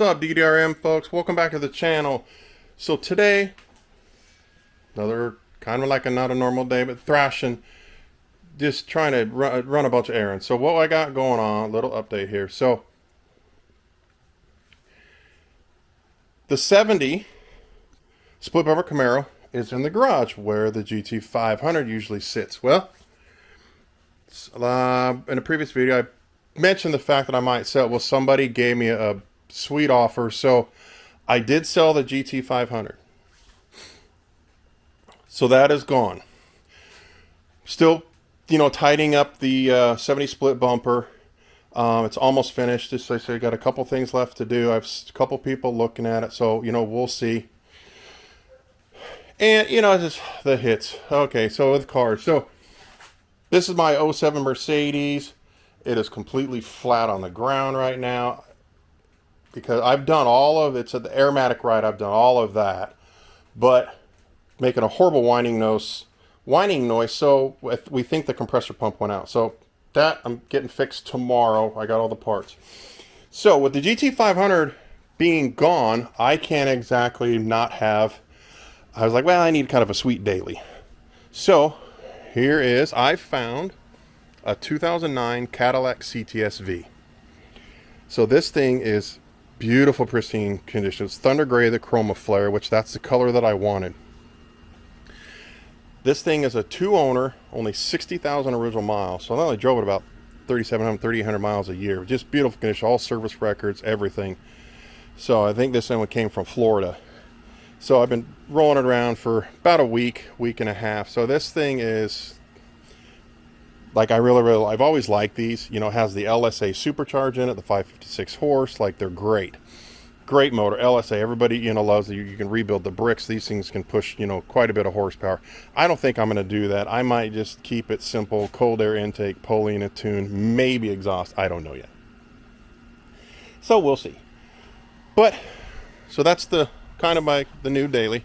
What's up, DDRM folks? Welcome back to the channel. So today, another kind of like not a normal day, but thrashing, just trying to run a bunch of errands. So what I got going on, little update here. So the 70 split bumper Camaro is in the garage where the GT500 usually sits. Well, in a previous video, I mentioned the fact that I might sell. Well, somebody gave me a sweet offer, so I did sell the GT500. So that is gone. Still, tidying up the 70 split bumper. It's almost finished. Just like I said, got a couple things left to do. I have a couple people looking at it, so we'll see. And just the hits. Okay, so with cars. So this is my '07 Mercedes. It is completely flat on the ground right now because I've done all of it's at the aromatic ride. I've done all of that, but making a horrible whining noise. So we think the compressor pump went out. So that I'm getting fixed tomorrow. I got all the parts. So with the GT500 being gone, I can't exactly not have. I was like, well, I need kind of a sweet daily. So here is, I found a 2009 Cadillac CTS-V. So this thing is beautiful, pristine condition. It's thunder gray, the chroma flare, which that's the color that I wanted. This thing is a two-owner, only 60,000 original miles. So I only drove it about 3,700, 3,800 miles a year. Just beautiful condition, all service records, everything. So I think this one came from Florida. So I've been rolling it around for about a week and a half. So this thing is, like, I've always liked these. It has the LSA supercharge in it, the 556 horse. Like, they're great. Great motor. LSA, everybody, loves it. You can rebuild the bricks. These things can push, quite a bit of horsepower. I don't think I'm going to do that. I might just keep it simple. Cold air intake, pulley in a tune, maybe exhaust. I don't know yet. So we'll see. But, so that's the kind of the new daily.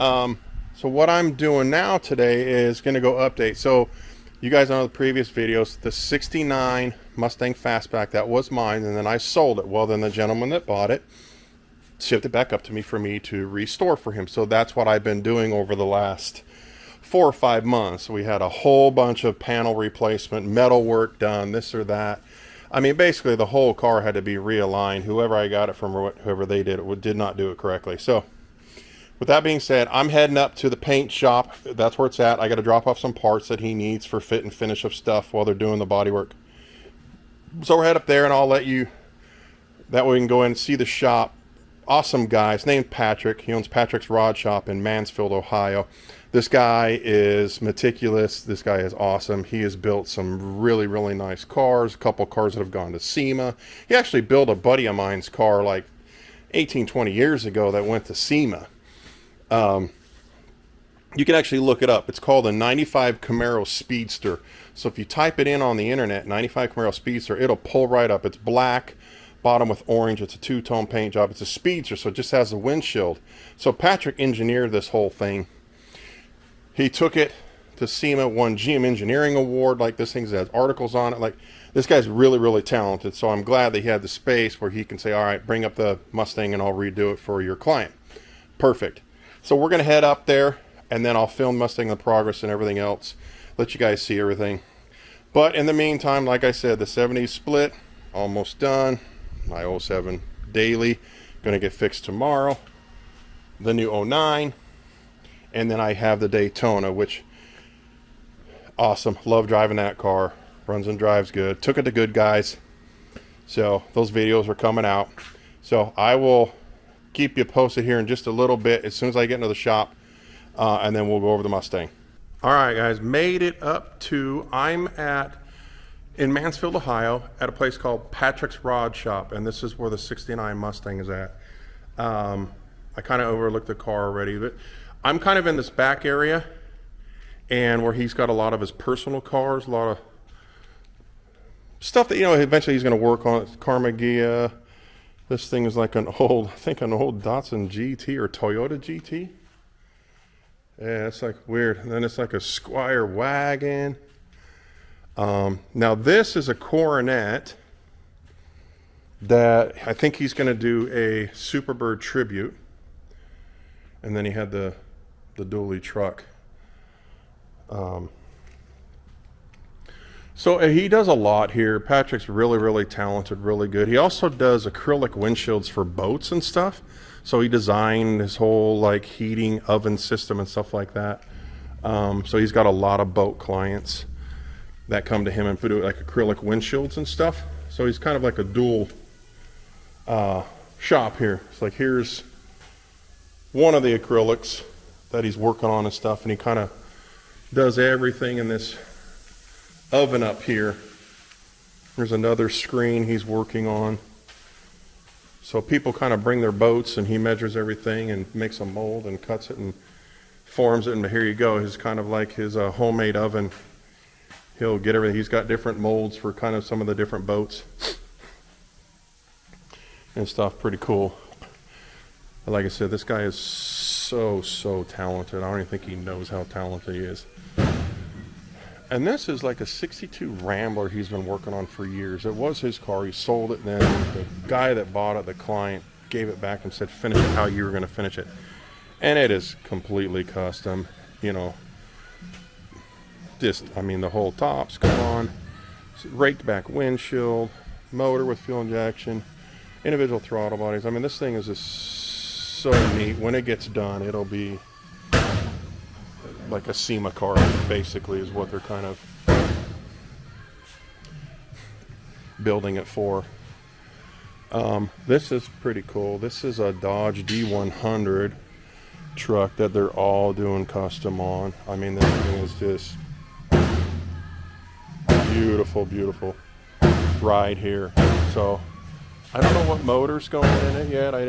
So what I'm doing now today is going to go update. So you guys know the previous videos, the 69 Mustang Fastback, that was mine, and then I sold it. Well, then the gentleman that bought it shipped it back up to me for me to restore for him. So that's what I've been doing over the last 4 or 5 months. We had a whole bunch of panel replacement, metal work done, this or that. I mean, basically the whole car had to be realigned. Whoever I got it from, or whoever they did not do it correctly. So with that being said, I'm heading up to the paint shop. That's where it's at. I got to drop off some parts that he needs for fit and finish of stuff while they're doing the body work. So we're head up there, and I'll let you, that way we can go in and see the shop. Awesome guy. His name's Patrick. He owns Patrick's Rod Shop in Mansfield, Ohio. This guy is meticulous. This guy is awesome. He has built some really, really nice cars. A couple cars that have gone to SEMA. He actually built a buddy of mine's car like 18, 20 years ago that went to SEMA. You can actually look it up. It's called a 95 Camaro Speedster. So if you type it in on the internet, 95 Camaro Speedster, it'll pull right up. It's black, bottom with orange. It's a two-tone paint job. It's a Speedster, so it just has a windshield. So Patrick engineered this whole thing. He took it to SEMA, won GM Engineering Award. Like, this thing has articles on it. Like, this guy's really, really talented. So I'm glad that he had the space where he can say, all right, bring up the Mustang and I'll redo it for your client. Perfect. So we're going to head up there, and then I'll film Mustang the progress and everything else. Let you guys see everything. But in the meantime, like I said, the 70 split, almost done. My 07 daily, going to get fixed tomorrow. The new 09. And then I have the Daytona, which, awesome. Love driving that car. Runs and drives good. Took it to Good Guys. So those videos are coming out. So I will keep you posted here in just a little bit as soon as I get into the shop, and then we'll go over the Mustang. All right, guys, made it up to, I'm in Mansfield, Ohio, at a place called Patrick's Rod Shop, and this is where the 69 Mustang is at. I kind of overlooked the car already, but I'm kind of in this back area, and where he's got a lot of his personal cars, a lot of stuff that, eventually he's going to work on. It's Carmagia. This thing is like an old, I think an old Datsun GT or Toyota GT. Yeah, it's like weird. And then it's like a Squire wagon. Now this is a Coronet. that I think he's going to do a Superbird tribute. And then he had the dually truck. So he does a lot here. Patrick's really, really talented, really good. He also does acrylic windshields for boats and stuff. So he designed his whole like heating oven system and stuff like that. So he's got a lot of boat clients that come to him and put like acrylic windshields and stuff. So he's kind of like a dual shop here. It's like here's one of the acrylics that he's working on and stuff, and he kind of does everything in this oven up here. There's another screen he's working on. So people kind of bring their boats and he measures everything and makes a mold and cuts it and forms it, and here you go. It's kind of like his homemade oven. He'll get everything. He's got different molds for kind of some of the different boats and stuff. Pretty cool. But like I said, this guy is so talented. I don't even think he knows how talented he is. And this is like a 62 Rambler he's been working on for years. It was his car. He sold it, and then the guy that bought it, the client, gave it back and said, finish it how you were going to finish it. And it is completely custom, you know. Just, I mean, the whole top's gone. Raked back windshield, motor with fuel injection, individual throttle bodies. I mean, this thing is just so neat. When it gets done, it'll be like a SEMA car, basically, is what they're kind of building it for. This is pretty cool. This is a Dodge D100 truck that they're all doing custom on. I mean, this thing is just beautiful ride here. So I don't know what motor's going in it yet. I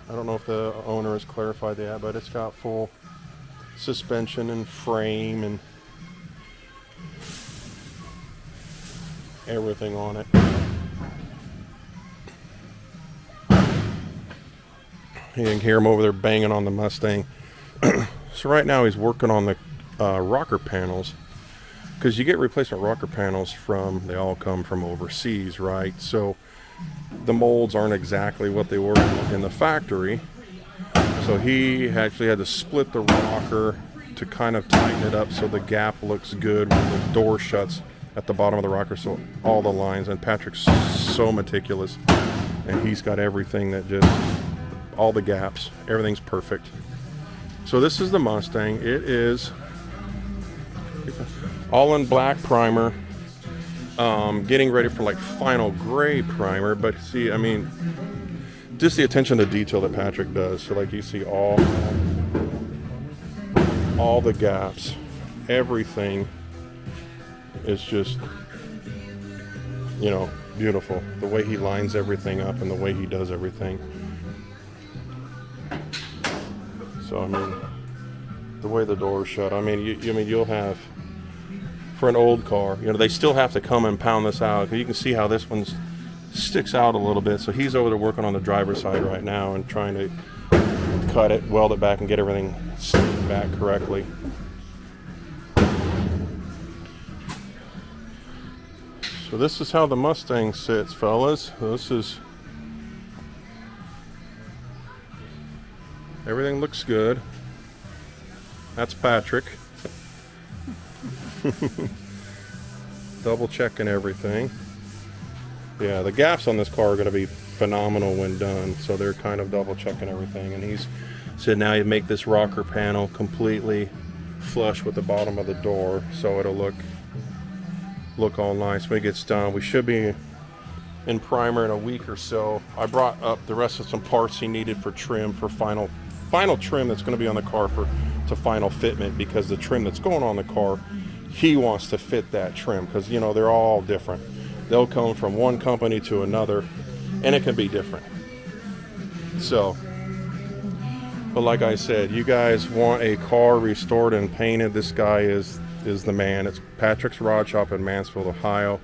don't know if the owner has clarified that, but it's got full suspension and frame and everything on it. You can hear him over there banging on the Mustang. So right now he's working on the rocker panels, because you get replacement rocker panels from, they all come from overseas, right? So the molds aren't exactly what they were in the factory. So he actually had to split the rocker to kind of tighten it up so the gap looks good when the door shuts at the bottom of the rocker, so all the lines. And Patrick's so meticulous, and he's got everything that just, all the gaps, everything's perfect. So this is the Mustang. It is all in black primer, getting ready for like final gray primer. But see, I mean, just the attention to detail that Patrick does. So like you see all the gaps, everything is just, you know, beautiful. The way he lines everything up and the way he does everything. So I mean, the way the doors shut. I mean, you'll have, for an old car, you know, they still have to come and pound this out. You can see how this one sticks out a little bit. So he's over there working on the driver's side right now and trying to cut it, weld it back, and get everything back correctly. So this is how the Mustang sits, fellas. This is, everything looks good. That's Patrick. Double checking everything. Yeah, the gaps on this car are going to be phenomenal when done, so they're kind of double checking everything. And he's said now you make this rocker panel completely flush with the bottom of the door, so it'll look all nice when it gets done. We should be in primer in a week or so. I brought up the rest of some parts he needed for trim, for final trim that's going to be on the car to final fitment, because the trim that's going on the car, he wants to fit that trim, because you know they're all different. They'll come from one company to another, and it can be different. So, but like I said, you guys want a car restored and painted, this guy is the man. It's Patrick's Rod Shop in Mansfield, Ohio.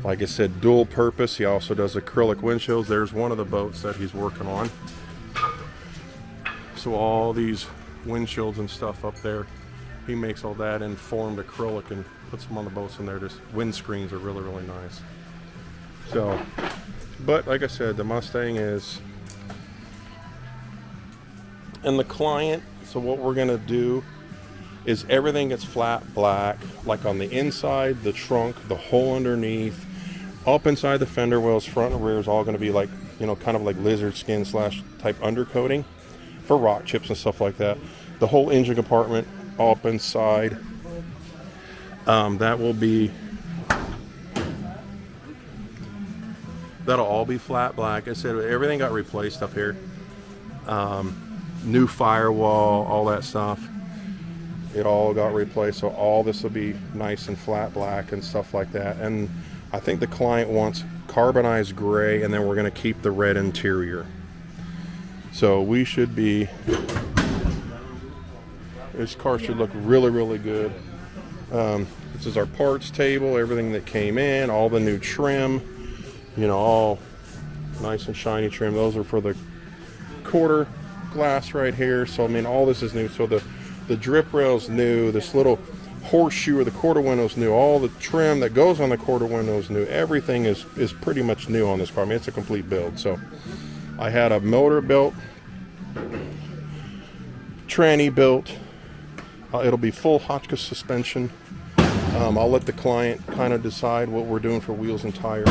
Like I said, dual purpose. He also does acrylic windshields. There's one of the boats that he's working on. So all these windshields and stuff up there, he makes all that in formed acrylic and puts them on the boats in there. Just windscreens are really nice. So But like I said, the Mustang is, and the Client, so what we're gonna do is everything gets flat black, like on the inside, the trunk, the hole underneath, up inside the fender wells, front and rear is all gonna be like, you know, kind of like lizard skin slash type undercoating for rock chips and stuff like that. The whole engine compartment up inside, that will be, that'll all be flat black. I said everything got replaced up here. New firewall, all that stuff, it all got replaced, so all this will be nice and flat black and stuff like that. And I think the Client wants carbonized gray, and then we're going to keep the red interior. So we should be, this car should look really, really good. This is our parts table, everything that came in, all the new trim, you know, all nice and shiny trim. Those are for the quarter glass right here. So I mean, all this is new. So the drip rail's new, this little horseshoe or the quarter window's new, all the trim that goes on the quarter window's new. Everything is pretty much new on this car. I mean, it's a complete build. So I had a motor built, tranny built. It'll be full Hotchkiss suspension. I'll let the Client kind of decide what we're doing for wheels and tires.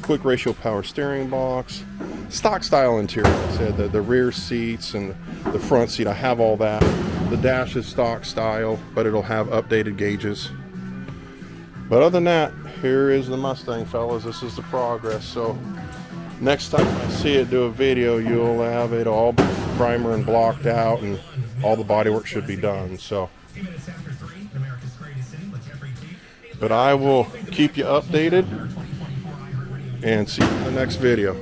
Quick ratio power steering box, stock style interior. I said the rear seats and the front seat, I have all that. The dash is stock style, but it'll have updated gauges. But other than that, here is the Mustang, fellas. This is the progress. So next time I see it do a video, you'll have it all primer and blocked out, and all the bodywork should be done. So, but I will keep you updated and see you in the next video.